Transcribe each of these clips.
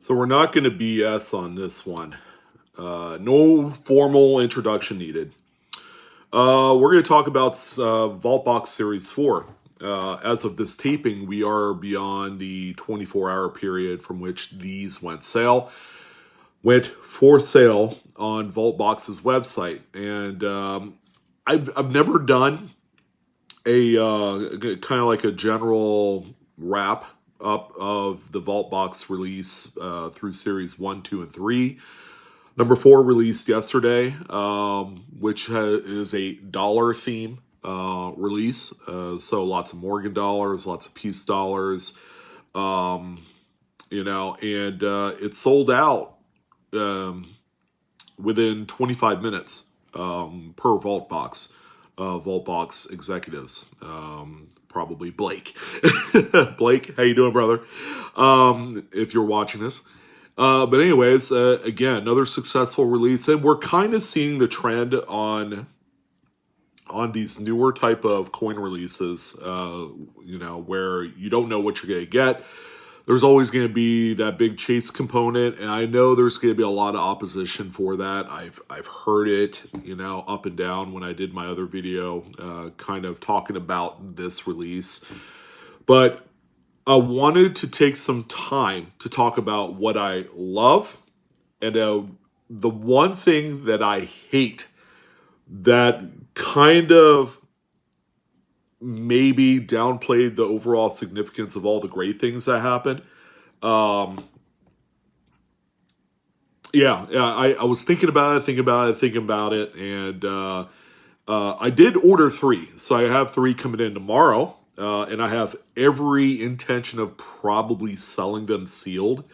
So we're not going to BS on this one. No formal introduction needed. We're going to talk about VaultBox Series 4. As of this taping, we are beyond the 24-hour period from which these went for sale on VaultBox's website. And I've never done a kind of like a general wrap up of the VaultBox release through Series 1, 2, and 3. Number 4 released yesterday, which is a dollar theme release. So lots of Morgan dollars, lots of Peace dollars, and it sold out within 25 minutes per VaultBox. VaultBox executives, probably Blake. Blake, how you doing, brother? If you're watching this. But anyways, again, another successful release, and we're kind of seeing the trend on these newer type of coin releases, where you don't know what you're going to get. There's always going to be that big chase component, and I know there's going to be a lot of opposition for that. I've heard it, up and down when I did my other video, kind of talking about this release. But I wanted to take some time to talk about what I love and the one thing that I hate that kind of maybe downplayed the overall significance of all the great things that happened. I was thinking about it, and I did order 3. So I have 3 coming in tomorrow. And I have every intention of probably selling them sealed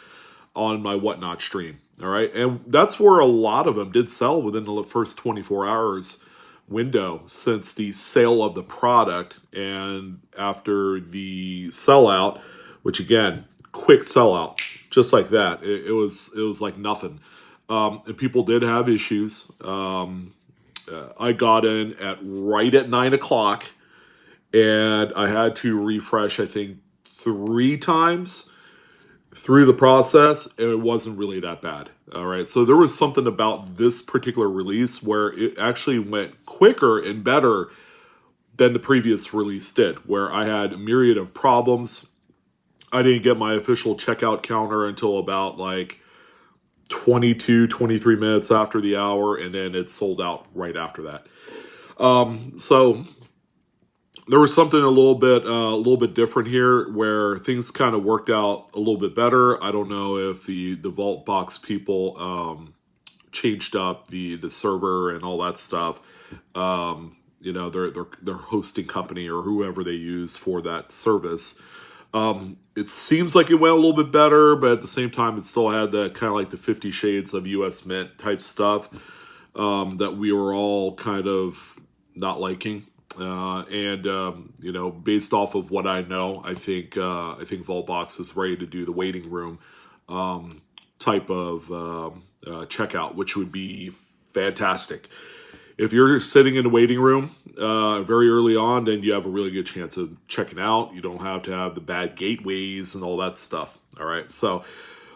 on my Whatnot stream. All right. And that's where a lot of them did sell within the first 24 hours window since the sale of the product. And after the sellout, which again, quick sellout, just like that, it was like nothing. And people did have issues. I got in right at 9 o'clock. And I had to refresh, I think, 3 times through the process, and it wasn't really that bad. All right, so there was something about this particular release where it actually went quicker and better than the previous release did, where I had a myriad of problems. I didn't get my official checkout counter until about like 22, 23 minutes after the hour, and then it sold out right after that. So there was something a little bit different here where things kind of worked out a little bit better. I don't know if the VaultBox people changed up the server and all that stuff. Their hosting company or whoever they use for that service. It seems like it went a little bit better, but at the same time, it still had that kind of like the 50 Shades of US Mint type stuff that we were all kind of not liking. Based off of what I know, I think VaultBox is ready to do the waiting room type of checkout, which would be fantastic. If you're sitting in the waiting room very early on, then you have a really good chance of checking out. You don't have to have the bad gateways and all that stuff. All right, so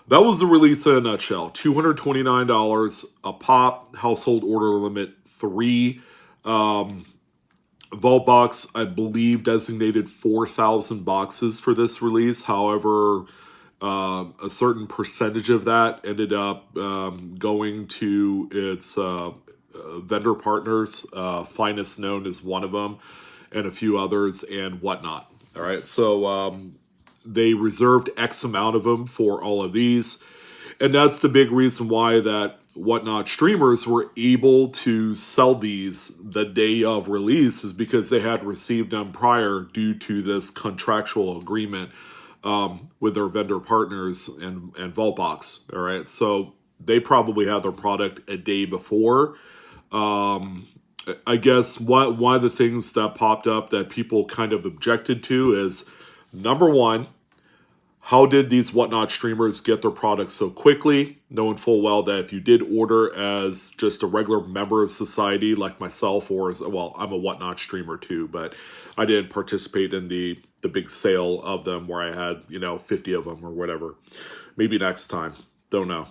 that was the release in a nutshell. $229 a pop, household order limit 3. VaultBox, I believe, designated 4,000 boxes for this release. However, a certain percentage of that ended up going to its vendor partners. Finest Known is one of them, and a few others, and Whatnot. All right, so they reserved X amount of them for all of these, and that's the big reason why that Whatnot streamers were able to sell these the day of release, is because they had received them prior due to this contractual agreement with their vendor partners and VaultBox. All right, so they probably had their product a day before. I guess one of the things that popped up that people kind of objected to is, number one, how did these Whatnot streamers get their products so quickly, knowing full well that if you did order as just a regular member of society like myself, or I'm a Whatnot streamer too, but I didn't participate in the the big sale of them where I had 50 of them or whatever. Maybe next time, don't know.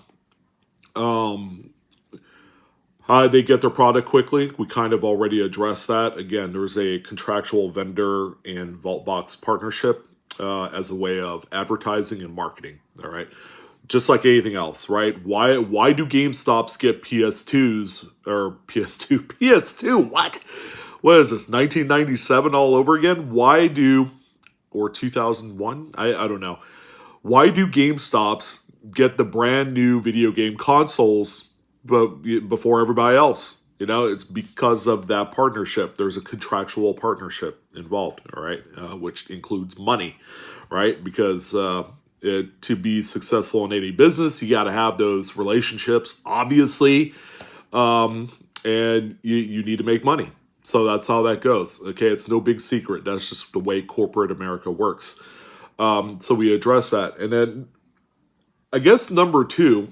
How they get their product quickly? We kind of already addressed that. Again, there's a contractual vendor and vault box partnership as a way of advertising and marketing. All right, just like anything else, right? Why do GameStops get PS2s or PS2 PS2? What is this? 1997 all over again? Why do or 2001? I don't know. Why do GameStops get the brand new video game consoles but before everybody else? It's because of that partnership. There's a contractual partnership involved, all right, which includes money, right? Because to be successful in any business, you got to have those relationships, obviously, and you need to make money. So that's how that goes. Okay, it's no big secret. That's just the way corporate America works. So we address that. And then I guess number two,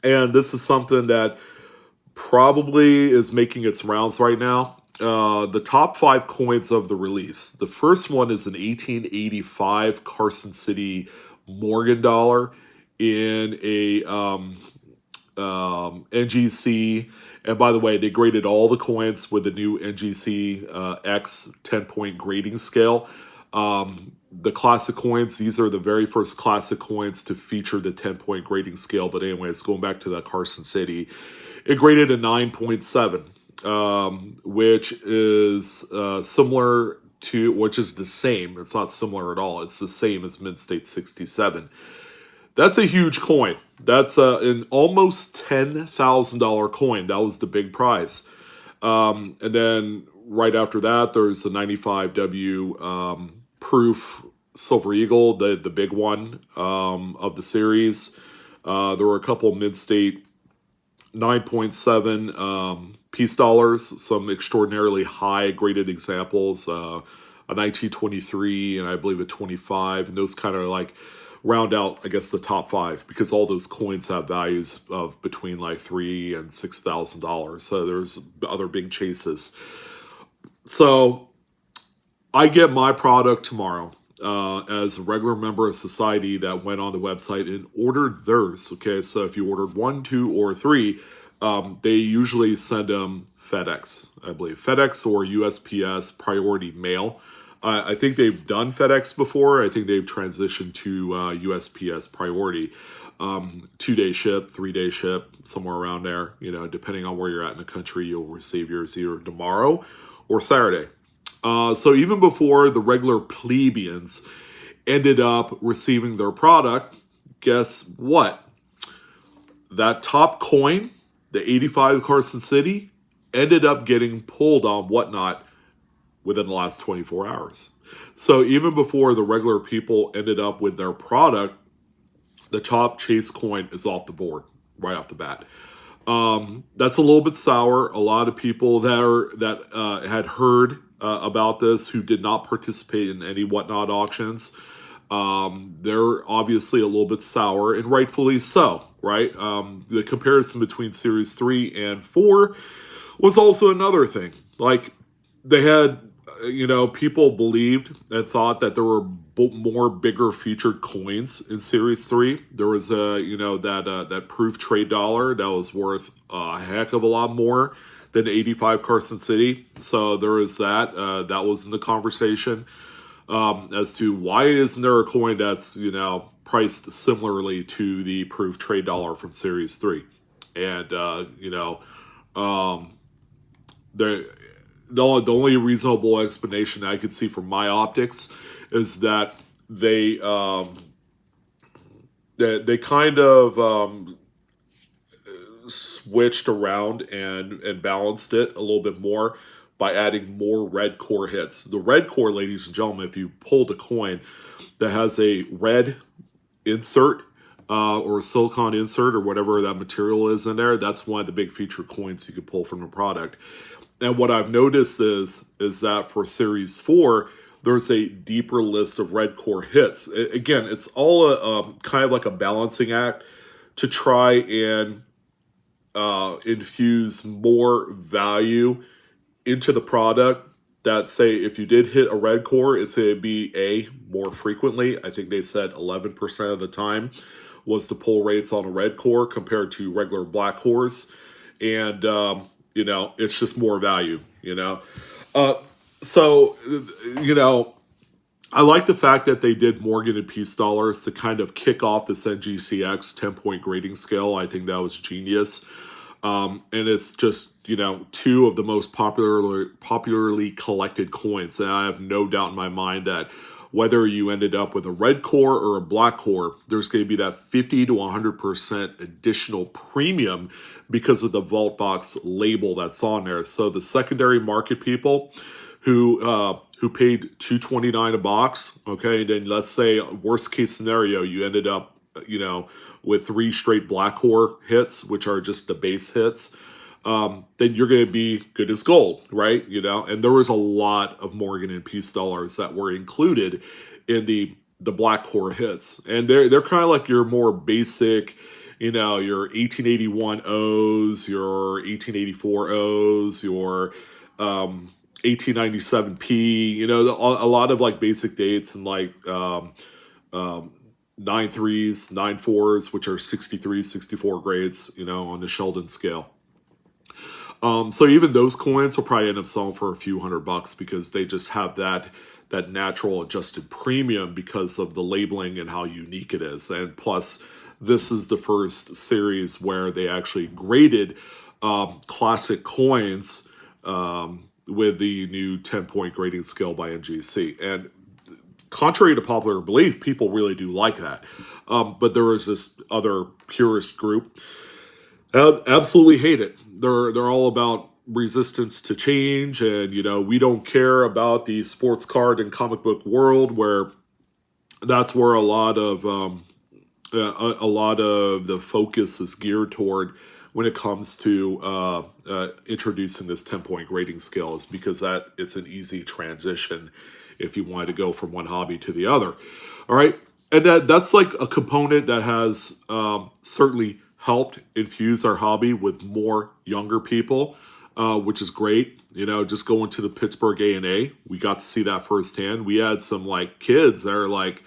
and this is something that probably is making its rounds right now. The top 5 coins of the release. The first one is an 1885 Carson City Morgan dollar in a NGC. And by the way, they graded all the coins with the new NGC X 10-point grading scale. The classic coins, these are the very first classic coins to feature the 10-point grading scale. But anyways, going back to that Carson City, it graded a 9.7, which is similar to, which is the same. It's not similar at all. It's the same as Mid-State 67. That's a huge coin. That's an almost $10,000 coin. That was the big prize. And then right after that, there's the 95W proof Silver Eagle, the big one of the series. There were a couple Mid-State 9.7 peace dollars, some extraordinarily high graded examples, a 1923 and I believe a 25, and those kind of like round out, I guess, the top 5 because all those coins have values of between like $3,000 and $6,000. So there's other big chases. So I get my product tomorrow as a regular member of society that went on the website and ordered theirs. Okay, so if you ordered 1, 2, or 3, they usually send them FedEx, I believe. FedEx or USPS priority mail. I think they've done FedEx before. I think they've transitioned to USPS priority. 2-day ship, 3-day ship, somewhere around there. Depending on where you're at in the country, you'll receive yours either tomorrow or Saturday. So even before the regular plebeians ended up receiving their product, guess what? That top coin, the 85 Carson City, ended up getting pulled on Whatnot within the last 24 hours. So even before the regular people ended up with their product, the top chase coin is off the board right off the bat. That's a little bit sour. A lot of people that had heard about this who did not participate in any Whatnot auctions, they're obviously a little bit sour, and rightfully so, right? The comparison between Series 3 and 4 was also another thing. Like, they had, people believed and thought that there were more bigger featured coins in Series 3. There was that proof trade dollar that was worth a heck of a lot more than 85 Carson City. So there is that. That was in the conversation as to why isn't there a coin that's, priced similarly to the proof trade dollar from Series 3. And, the only reasonable explanation I could see from my optics is that they kind of switched around and balanced it a little bit more by adding more red core hits. The red core, ladies and gentlemen, if you pulled a coin that has a red insert or a silicon insert or whatever that material is in there, that's one of the big featured coins you could pull from the product. And what I've noticed is that for Series 4, there's a deeper list of red core hits. Again, it's all kind of like a balancing act to try and infuse more value into the product that say if you did hit a red core, it's going to be A, more frequently. I think they said 11% of the time was the pull rates on a red core compared to regular black cores. And, it's just more value. Uh, so, you know, I like the fact that they did Morgan and Peace dollars to kind of kick off this NGCX 10-point grading scale. I think that was genius. And it's just, two of the most popularly collected coins. And I have no doubt in my mind that whether you ended up with a red core or a black core, there's going to be that 50 to 100% additional premium because of the Vault Box label that's on there. So the secondary market people who paid $229 a box, okay, then let's say worst case scenario, you ended up, with 3 straight black core hits, which are just the base hits, then you're going to be good as gold, right? And there was a lot of Morgan and Peace dollars that were included in the black core hits, and they're kind of like your more basic, your 1881 O's, your 1884 O's, your 1897 P, a lot of like basic dates and like 9.3s, 9.4s, which are 63, 64 grades, on the Sheldon scale. So even those coins will probably end up selling for a few $100 because they just have that natural adjusted premium because of the labeling and how unique it is. And plus, this is the first series where they actually graded classic coins with the new 10-point grading scale by NGC. And contrary to popular belief, people really do like that. But there was this other purist group that absolutely hate it. They're all about resistance to change, and we don't care about the sports card and comic book world, where that's where a lot of the focus is geared toward when it comes to introducing this 10-point grading scale, is because that it's an easy transition if you wanted to go from one hobby to the other. All right. And that's like a component that has certainly helped infuse our hobby with more younger people, which is great. Just going to the Pittsburgh A&A, we got to see that firsthand. We had some like kids that are like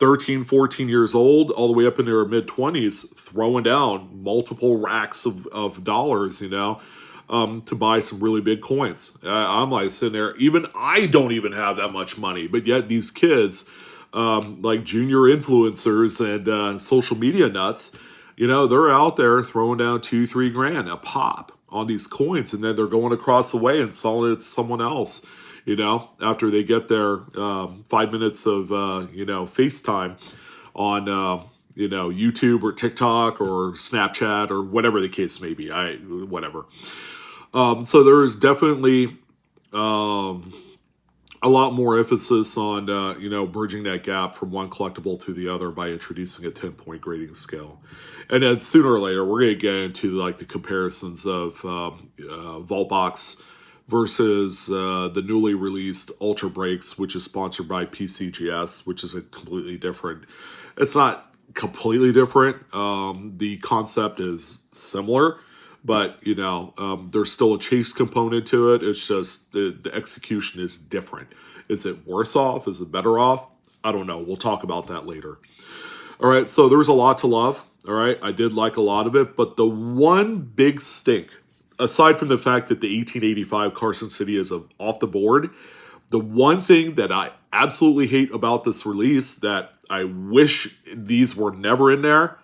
13, 14 years old, all the way up in their mid-20s, throwing down multiple racks of dollars, to buy some really big coins. I'm like sitting there, even I don't even have that much money, but yet these kids, like junior influencers and social media nuts, they're out there throwing down $2-3 grand a pop on these coins, and then they're going across the way and selling it to someone else, after they get their 5 minutes of FaceTime on YouTube or TikTok or Snapchat or whatever the case may be. Whatever. So there is definitely a lot more emphasis on bridging that gap from one collectible to the other by introducing a 10-point grading scale. And then sooner or later, we're going to get into like the comparisons of Vault Box versus the newly released Ultra Breaks, which is sponsored by PCGS, which is a completely different. It's not completely different. The concept is similar, but there's still a chase component to it. It's just the execution is different. Is it worse off? Is it better off? I don't know. We'll talk about that later. All right, so there's a lot to love. All right, I did like a lot of it, but the one big stink, aside from the fact that the 1885 Carson City is off the board, the one thing that I absolutely hate about this release that I wish these were never in there: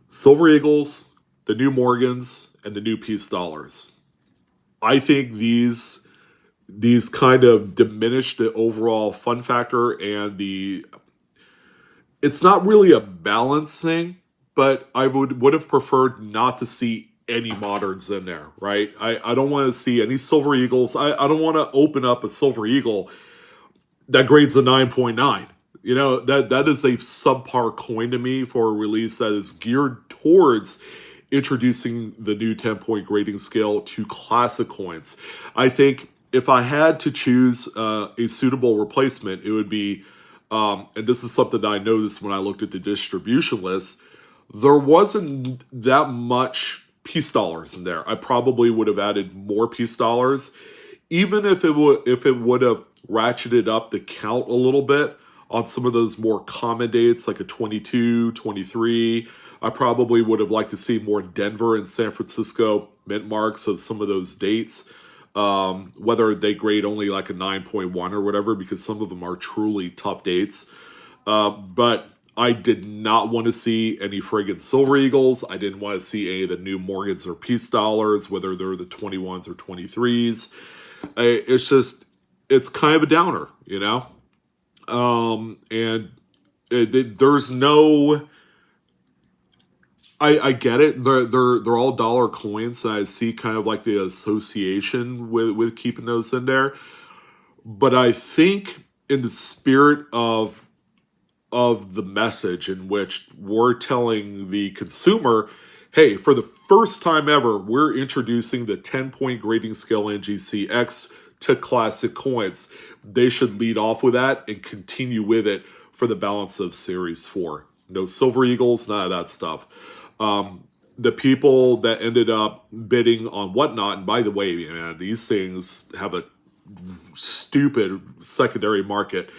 Silver Eagles, the new Morgans, and the new Peace dollars. I think these kind of diminish the overall fun factor, and it's not really a balance thing, but I would have preferred not to see any moderns in there, right? I don't want to see any Silver Eagles. I don't want to open up a Silver Eagle that grades a 9.9. That is a subpar coin to me for a release that is geared towards introducing the new 10-point grading scale to classic coins. I think if I had to choose a suitable replacement, it would be, and this is something that I noticed when I looked at the distribution list, there wasn't that much Peace dollars in there. I probably would have added more Peace dollars even if it would have ratcheted up the count a little bit on some of those more common dates, like a 22, 23, I probably would have liked to see more Denver and San Francisco mint marks of some of those dates. Whether they grade only like a 9.1 or whatever, because some of them are truly tough dates. But I did not want to see any friggin' Silver Eagles. I didn't want to see any of the new Morgans or Peace Dollars, whether they're the 21s or 23s. It's just, it's kind of a downer, you know? And there's no, I get it. They're all dollar coins, and I see kind of like the association with keeping those in there. But I think in the spirit of the message in which we're telling the consumer, hey, for the first time ever, we're introducing the 10-point grading scale NGCX to classic coins. They should lead off with that and continue with it for the balance of Series 4. No Silver Eagles, none of that stuff. The people that ended up bidding on Whatnot, and by the way, man, these things have a stupid secondary market.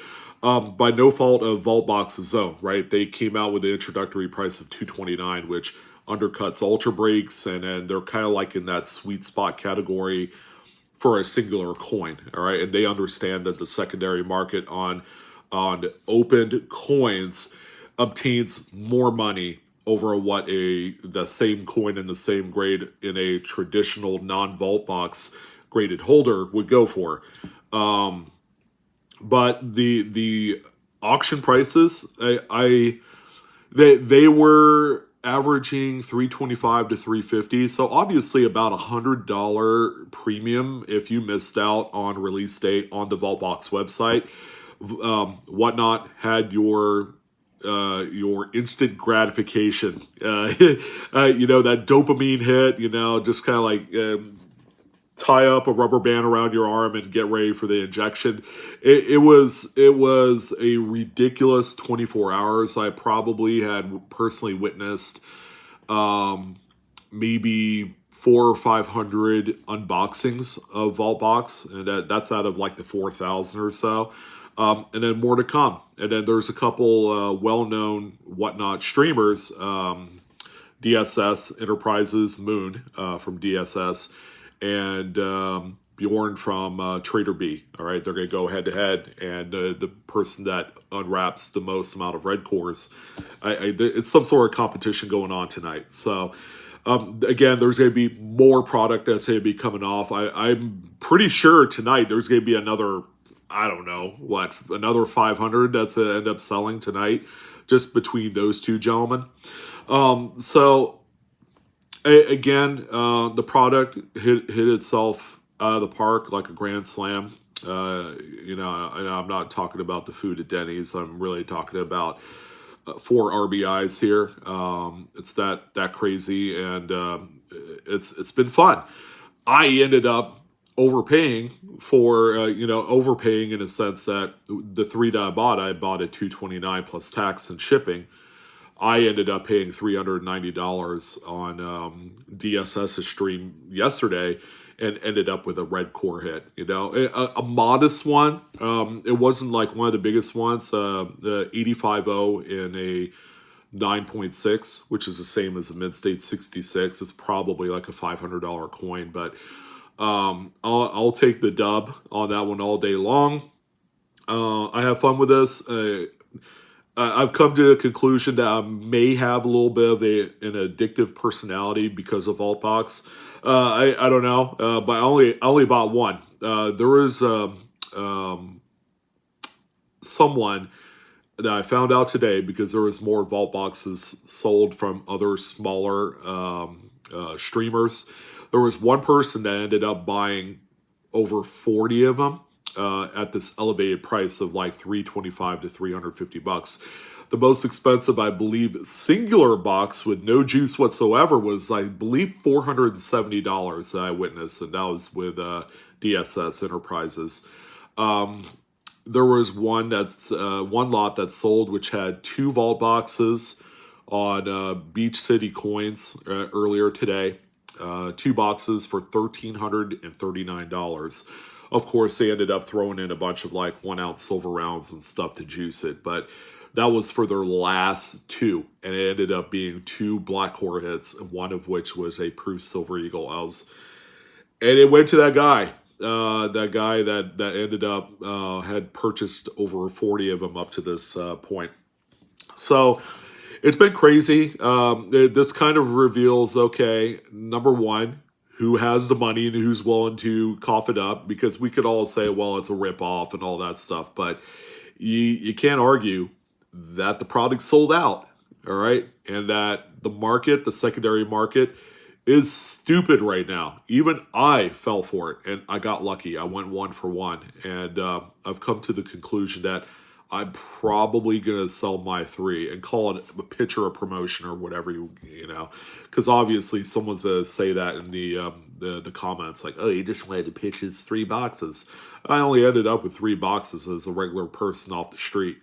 By no fault of Vaultbox's own, right? They came out with the introductory price of $229, which undercuts Ultra Breaks, and they're kind of like in that sweet spot category for a singular coin, all right? And they understand that the secondary market on opened coins obtains more money over what the same coin in the same grade in a traditional non-vault box graded holder would go for. But the auction prices, they were averaging $325 to $350, so obviously about $100 premium if you missed out on release date on the Vaultbox website. Whatnot had your instant gratification, that dopamine hit, just kind of like tie up a rubber band around your arm and get ready for the injection. It was a ridiculous 24 hours. I probably had personally witnessed maybe 400 or 500 unboxings of Vaultbox, and that's out of like the 4,000 or so. And then more to come. And then there's a couple well-known Whatnot streamers, DSS Enterprises, Moon from DSS, and Bjorn from Trader B. All right, they're going to go head-to-head, and the person that unwraps the most amount of red cores, it's some sort of competition going on tonight. So, again, there's going to be more product that's going to be coming off. I'm pretty sure tonight there's going to be another, I don't know, another 500 that's going to end up selling tonight, just between those two gentlemen. Again, the product hit itself out of the park like a grand slam. And I'm not talking about the food at Denny's. I'm really talking about 4 RBIs here. It's that crazy, and it's been fun. I ended up overpaying overpaying in a sense that the 3 that I bought at $229 plus tax and shipping. I ended up paying $390 on DSS's stream yesterday, and ended up with a red core hit. A modest one. It wasn't like one of the biggest ones. The 85.0 in a 9.6, which is the same as the mid-state 66. It's probably like a $500 coin, but I'll take the dub on that one all day long. I have fun with this. I've come to the conclusion that I may have a little bit of an addictive personality because of Vaultbox. I don't know, but I only bought one. There was someone that I found out today, because there was more Vaultboxes sold from other smaller streamers. There was one person that ended up buying over 40 of them. At this elevated price of like $325 to $350. The most expensive, I believe, singular box with no juice whatsoever was, I believe, $470 that I witnessed, and that was with DSS Enterprises. There was one lot that sold, which had 2 vault boxes on Beach City Coins earlier today. 2 boxes for $1,339. Of course, they ended up throwing in a bunch of like 1 ounce silver rounds and stuff to juice it, but that was for their last two, and it ended up being two black core hits, one of which was a proof silver eagle. And it went to that guy. That ended up had purchased over 40 of them up to this point. So it's been crazy. This kind of reveals, okay, number one, who has the money and who's willing to cough it up, because we could all say, well, it's a ripoff and all that stuff, but you can't argue that the product sold out, all right, and that the market, the secondary market, is stupid right now. Even I fell for it, and I got lucky. I went 1 for 1, and I've come to the conclusion that I'm probably gonna sell my 3 and call it a pitch or a promotion or whatever you know, because obviously someone's gonna say that in the comments, like, oh, you just wanted to pitch his 3 boxes. I only ended up with 3 boxes as a regular person off the street.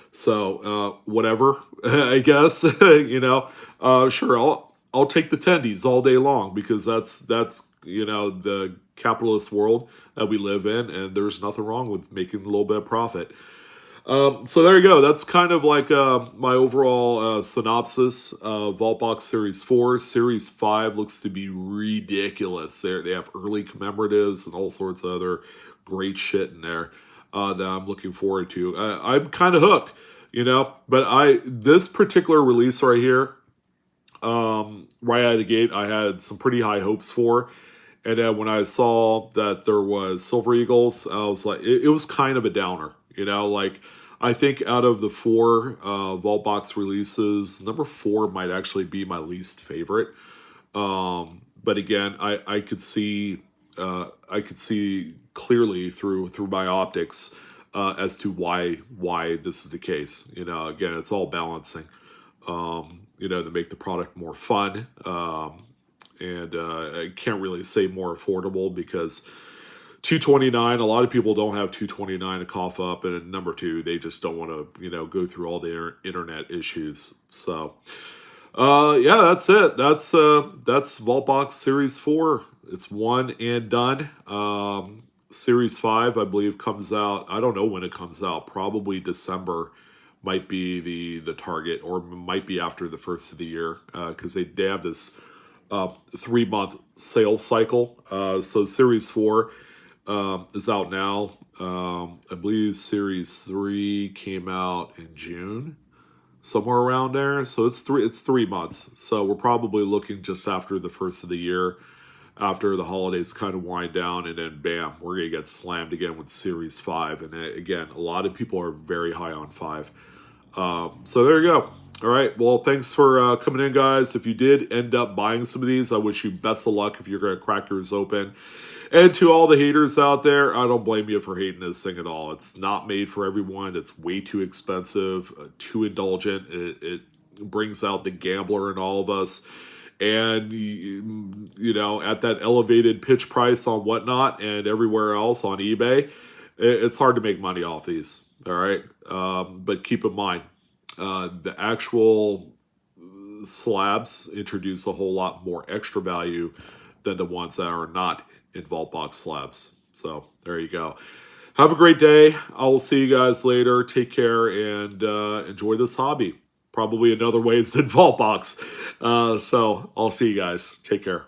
So whatever, I guess. You know, sure, I'll take the tendies all day long, because that's you know, the capitalist world that we live in, and there's nothing wrong with making a little bit of profit. So there you go. That's kind of like my overall synopsis of Vaultbox Series 4. Series 5 looks to be ridiculous. They have early commemoratives and all sorts of other great shit in there that I'm looking forward to. I'm kind of hooked, you know, but this particular release right here, right out of the gate, I had some pretty high hopes for. And then when I saw that there was Silver Eagles, I was like, it was kind of a downer, you know, like, I think out of the 4 Vaultbox releases, number 4 might actually be my least favorite. But again, I could see clearly through my optics as to why this is the case. You know, again, it's all balancing. You know, to make the product more fun. And I can't really say more affordable, because $229, a lot of people don't have $229 to cough up, and number 2, they just don't want to, you know, go through all the internet issues. So yeah, that's it. That's Vaultbox Series 4. It's one and done. Series 5, I believe, comes out, I don't know when it comes out, probably December might be the target, or might be after the first of the year, because they have this 3-month sales cycle. So Series 4 is out now. I believe Series 3 came out in June, somewhere around there. So it's 3 months. So we're probably looking just after the first of the year, after the holidays kind of wind down, and then bam, we're gonna get slammed again with Series 5. And again, a lot of people are very high on 5. So there you go. All right. Well, thanks for coming in, guys. If you did end up buying some of these, I wish you best of luck if you're going to crack yours open. And to all the haters out there, I don't blame you for hating this thing at all. It's not made for everyone. It's way too expensive, too indulgent. It brings out the gambler in all of us. And, you know, at that elevated pitch price on Whatnot and everywhere else on eBay, it's hard to make money off these. All right. But keep in mind, the actual slabs introduce a whole lot more extra value than the ones that are not in Vaultbox slabs. So there you go. Have a great day. I will see you guys later. Take care and enjoy this hobby. Probably in other ways than Vaultbox. So I'll see you guys. Take care.